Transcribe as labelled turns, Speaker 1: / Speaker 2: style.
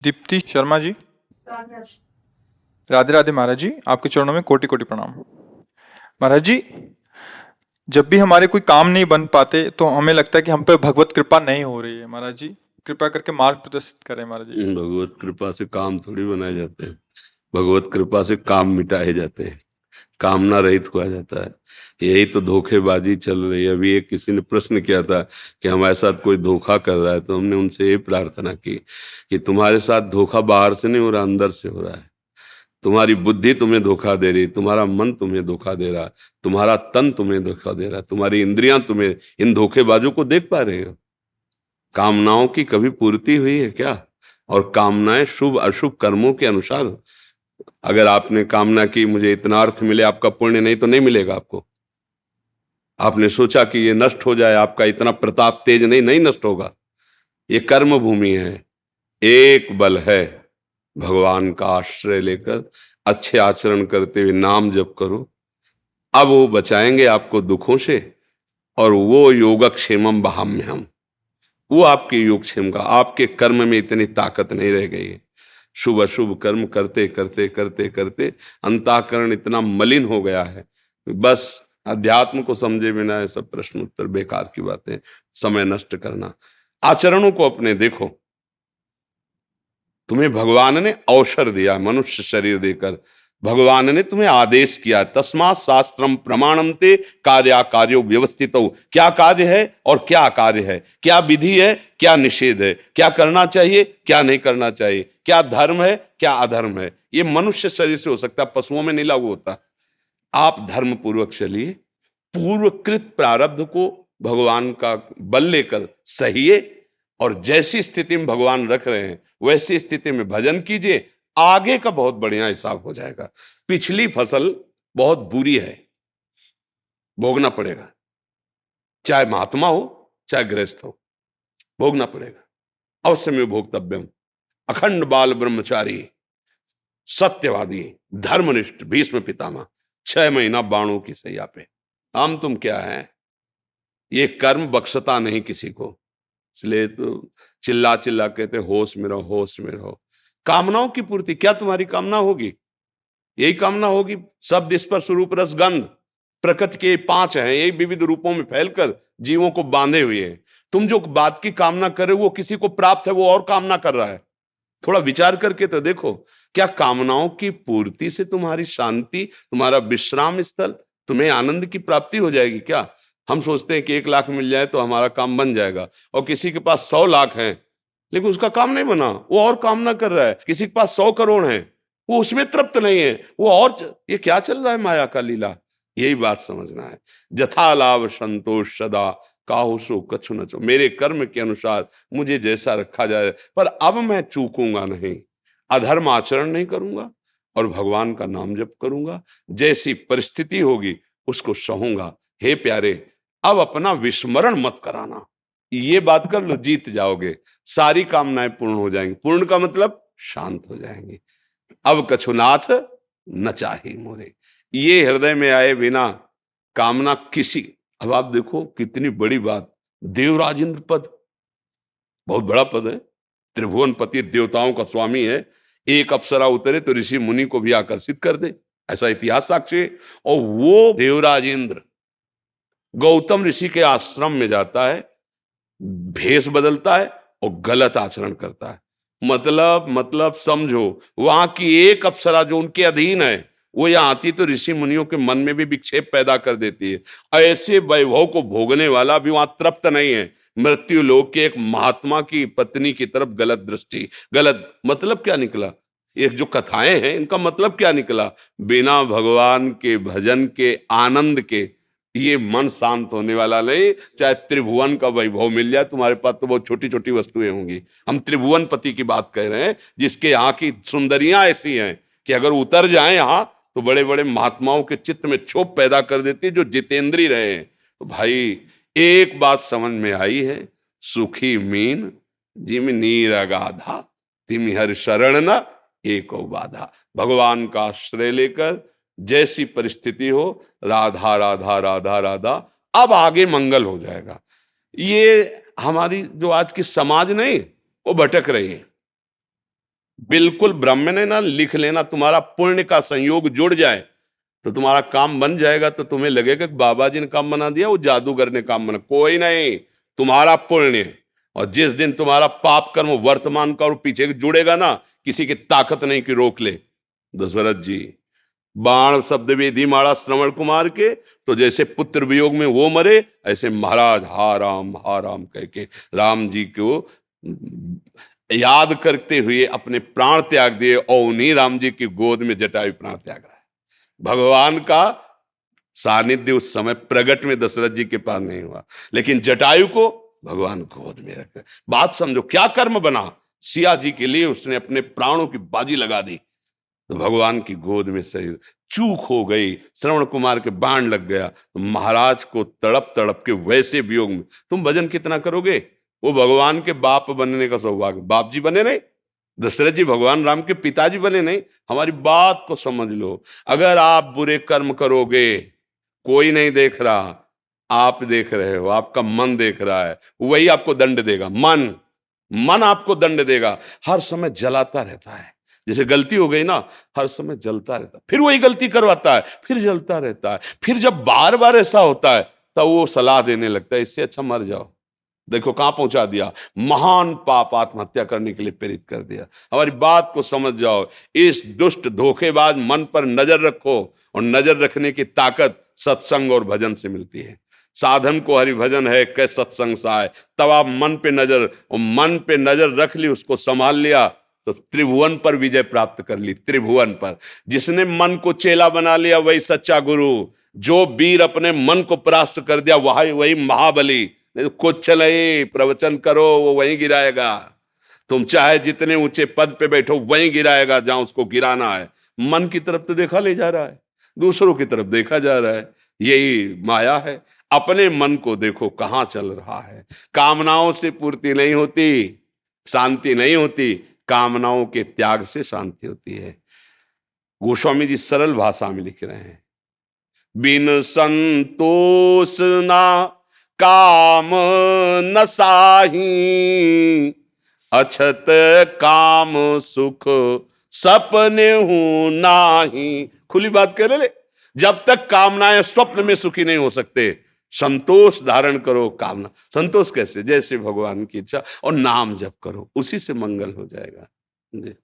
Speaker 1: दीप्ति शर्मा जी। राधे राधे महाराज जी, आपके चरणों में कोटि कोटि प्रणाम। महाराज जी, जब भी हमारे कोई काम नहीं बन पाते तो हमें लगता है कि हम पे भगवत कृपा नहीं हो रही है। महाराज जी, कृपा करके मार्ग प्रदर्शित करें महाराज जी।
Speaker 2: भगवत कृपा से काम थोड़ी बनाए जाते हैं। भगवत कृपा से काम मिटाए जाते हैं, कामना रहित हुआ जाता है। यही तो धोखेबाजी चल रही है। अभी एक किसी ने प्रश्न किया था कि हमारे साथ कोई धोखा कर रहा है, तो हमने उनसे ये प्रार्थना की कि तुम्हारे साथ धोखा बाहर से नहीं हो रहा, अंदर से हो रहा है। तुम्हारी बुद्धि तुम्हें धोखा दे रही, तुम्हारा मन तुम्हें धोखा दे रहा, तुम्हारा तन तुम्हें धोखा दे रहा, तुम्हारी इंद्रियां तुम्हें, इन धोखेबाजों को देख पा रहे हो? कामनाओं की कभी पूर्ति हुई है क्या? और कामनाएं शुभ अशुभ कर्मों के अनुसार। अगर आपने कामना की मुझे इतना अर्थ मिले, आपका पुण्य नहीं तो नहीं मिलेगा आपको। आपने सोचा कि ये नष्ट हो जाए, आपका इतना प्रताप तेज नहीं, नहीं नष्ट होगा। ये कर्म भूमि है। एक बल है, भगवान का आश्रय लेकर अच्छे आचरण करते हुए नाम जप करो। अब वो बचाएंगे आपको दुखों से, और वो योगक्षेमम वहाम्यहम्, वो आपके योगक्षेम का, आपके कर्म में इतनी ताकत नहीं रह गई है। शुभ अशुभ कर्म करते करते करते करते अंतःकरण इतना मलिन हो गया है, बस अध्यात्म को समझे बिना ये सब प्रश्न उत्तर बेकार की बातें, समय नष्ट करना। आचरणों को अपने देखो। तुम्हें भगवान ने अवसर दिया, मनुष्य शरीर देकर भगवान ने तुम्हें आदेश किया, तस्मात् शास्त्रम प्रमाणम ते कार्या कार्यो व्यवस्थित। क्या कार्य है और क्या कार्य है, क्या विधि है क्या निषेध है, क्या करना चाहिए क्या नहीं करना चाहिए, क्या धर्म है क्या अधर्म है, ये मनुष्य शरीर से हो सकता है, पशुओं में नहीं लागू होता। आप धर्म पूर्वक चलिए, पूर्वकृत प्रारब्ध को भगवान का बल लेकर सहिए, और जैसी स्थिति में भगवान रख रहे हैं वैसी स्थिति में भजन कीजिए। आगे का बहुत बढ़िया हिसाब हो जाएगा। पिछली फसल बहुत बुरी है, भोगना पड़ेगा, चाहे महात्मा हो चाहे गृहस्थ हो, भोगना पड़ेगा। अवश्य में भोक्तव्यम। अखंड बाल ब्रह्मचारी, सत्यवादी, धर्मनिष्ठ भीष्म पितामह 6 महीना बाणों की सैया पे। हम तुम क्या है? ये कर्म बख्शता नहीं किसी को, इसलिए तो चिल्ला चिल्ला कहते होश में रहो, होश में रहो। कामनाओं की पूर्ति, क्या तुम्हारी कामना होगी? यही कामना होगी, शब्द स्पर्श रूप रस गंध, प्रकृति के 5 हैं, यही विविध रूपों में फैलकर जीवों को बांधे हुए हैं। तुम जो बात की कामना कर रहे हो वो किसी को प्राप्त है, वो और कामना कर रहा है। थोड़ा विचार करके तो देखो, क्या कामनाओं की पूर्ति से तुम्हारी शांति, तुम्हारा विश्राम स्थल, तुम्हें आनंद की प्राप्ति हो जाएगी क्या? हम सोचते हैं कि 1 लाख मिल जाए तो हमारा काम बन जाएगा, और किसी के पास 100 लाख है लेकिन उसका काम नहीं बना, वो और कामना कर रहा है। किसी के पास 100 करोड़ है, वो उसमें तृप्त नहीं है, वो और ये क्या चल रहा है माया का लीला। यही बात समझना है। जथा लाभ संतोष सदा, काहू सो कछु न चो। मेरे कर्म के अनुसार मुझे जैसा रखा जाए, पर अब मैं चूकूंगा नहीं, अधर्म आचरण नहीं करूंगा, और भगवान का नाम जप करूंगा। जैसी परिस्थिति होगी उसको सहूंगा। हे प्यारे, अब अपना विस्मरण मत कराना, ये बात कर लो, जीत जाओगे, सारी कामनाएं पूर्ण हो जाएंगी। पूर्ण का मतलब शांत हो जाएंगी। अब कछुनाथ न चाहे मोरे, ये हृदय में आए बिना कामना किसी। अब आप देखो कितनी बड़ी बात, देवराज इंद्र पद बहुत बड़ा पद है, त्रिभुवन पति देवताओं का स्वामी है। एक अप्सरा उतरे तो ऋषि मुनि को भी आकर्षित कर दे, ऐसा इतिहास साक्षी है। और वो देवराज इंद्र गौतम ऋषि के आश्रम में जाता है, भेष बदलता है और गलत आचरण करता है। मतलब समझो, वहां की एक अप्सरा जो उनके अधीन है, वो यहाँ आती तो ऋषि मुनियों के मन में भी विक्षेप पैदा कर देती है। ऐसे वैभव को भोगने वाला भी वहां तृप्त नहीं है। मृत्यु लोक के एक महात्मा की पत्नी की तरफ गलत दृष्टि, गलत मतलब क्या निकला? ये जो कथाएं हैं इनका मतलब क्या निकला? बिना भगवान के भजन के आनंद के ये मन शांत होने वाला नहीं। चाहे त्रिभुवन का वैभव मिल जाए तुम्हारे पास, तो बहुत छोटी छोटी वस्तुएं होंगी। हम त्रिभुवन पति की बात कह रहे हैं, जिसके यहाँ की सुंदरियां ऐसी हैं कि अगर उतर जाएं यहाँ तो बड़े बड़े महात्माओं के चित्त में क्षोभ पैदा कर देती है, जो जितेंद्री रहे हैं। तो भाई एक बात समझ में आई है, सुखी मीन जिम नीर अगाधा, तिम हर शरण न एको बाधा। भगवान का आश्रय लेकर जैसी परिस्थिति हो, राधा राधा राधा राधा, अब आगे मंगल हो जाएगा। ये हमारी जो आज की समाज नहीं, वो भटक रही है। बिल्कुल ब्राह्मण है ना, लिख लेना, तुम्हारा पुण्य का संयोग जुड़ जाए तो तुम्हारा काम बन जाएगा। तो तुम्हें लगेगा कि बाबा जी ने काम बना दिया, वो जादूगर ने काम बना, कोई नहीं, तुम्हारा पुण्य। और जिस दिन तुम्हारा पाप कर्म वर्तमान का और पीछे के जुड़ेगा ना, किसी की ताकत नहीं कि रोक ले। दशरथ जी बाण शब्द वेदी मारा श्रवण कुमार के, तो जैसे पुत्र वियोग में वो मरे, ऐसे महाराज हा राम कह के राम जी को याद करते हुए अपने प्राण त्याग दिए, और उन्हीं राम जी की गोद में जटायु प्राण त्याग रहा है। भगवान का सानिध्य उस समय प्रगट में दशरथ जी के पास नहीं हुआ, लेकिन जटायु को भगवान गोद में रख। बात समझो, क्या कर्म बना। सिया जी के लिए उसने अपने प्राणों की बाजी लगा दी, तो भगवान की गोद में शरीर। चूक हो गई, श्रवण कुमार के बाण लग गया, तो महाराज को तड़प तड़प के वैसे वियोग में तुम भजन कितना करोगे। वो भगवान के बाप बनने का सौभाग्य, बाप जी बने नहीं, दशरथ जी भगवान राम के पिताजी बने नहीं। हमारी बात को समझ लो, अगर आप बुरे कर्म करोगे, कोई नहीं देख रहा, आप देख रहे हो, आपका मन देख रहा है, वही आपको दंड देगा। मन मन आपको दंड देगा, हर समय जलाता रहता है। जैसे गलती हो गई ना, हर समय जलता रहता है, फिर वही गलती करवाता है, फिर जलता रहता है। फिर जब बार बार ऐसा होता है, तब वो सलाह देने लगता है, इससे अच्छा मर जाओ। देखो कहां पहुंचा दिया, महान पाप आत्महत्या करने के लिए प्रेरित कर दिया। हमारी बात को समझ जाओ, इस दुष्ट धोखेबाज मन पर नजर रखो, और नजर रखने की ताकत सत्संग और भजन से मिलती है। साधन को हरि भजन है कै सत्संग साय, तब आप मन पे नजर, और मन पे नजर रख ली, उसको संभाल लिया, तो त्रिभुवन पर विजय प्राप्त कर ली। त्रिभुवन पर जिसने मन को चेला बना लिया वही सच्चा गुरु। जो वीर अपने मन को परास्त कर दिया वही महाबली। नहीं तो कुछ चले प्रवचन करो, वो वहीं गिराएगा। तुम चाहे जितने ऊंचे पद पे बैठो, वहीं गिराएगा जहां उसको गिराना है। मन की तरफ तो देखा ले जा रहा है, दूसरों की तरफ देखा जा रहा है। यही माया है। अपने मन को देखो कहां चल रहा है। कामनाओं से पूर्ति नहीं होती, शांति नहीं होती, कामनाओं के त्याग से शांति होती है। गोस्वामी जी सरल भाषा में लिख रहे हैं, बिन संतोष ना काम न साही, अछत काम सुख सपने हूं नाही। खुली बात कह ले, जब तक कामनाएं स्वप्न में सुखी नहीं हो सकते, संतोष धारण करो। कामना संतोष कैसे, जैसे भगवान की इच्छा, और नाम जप करो, उसी से मंगल हो जाएगा। जी।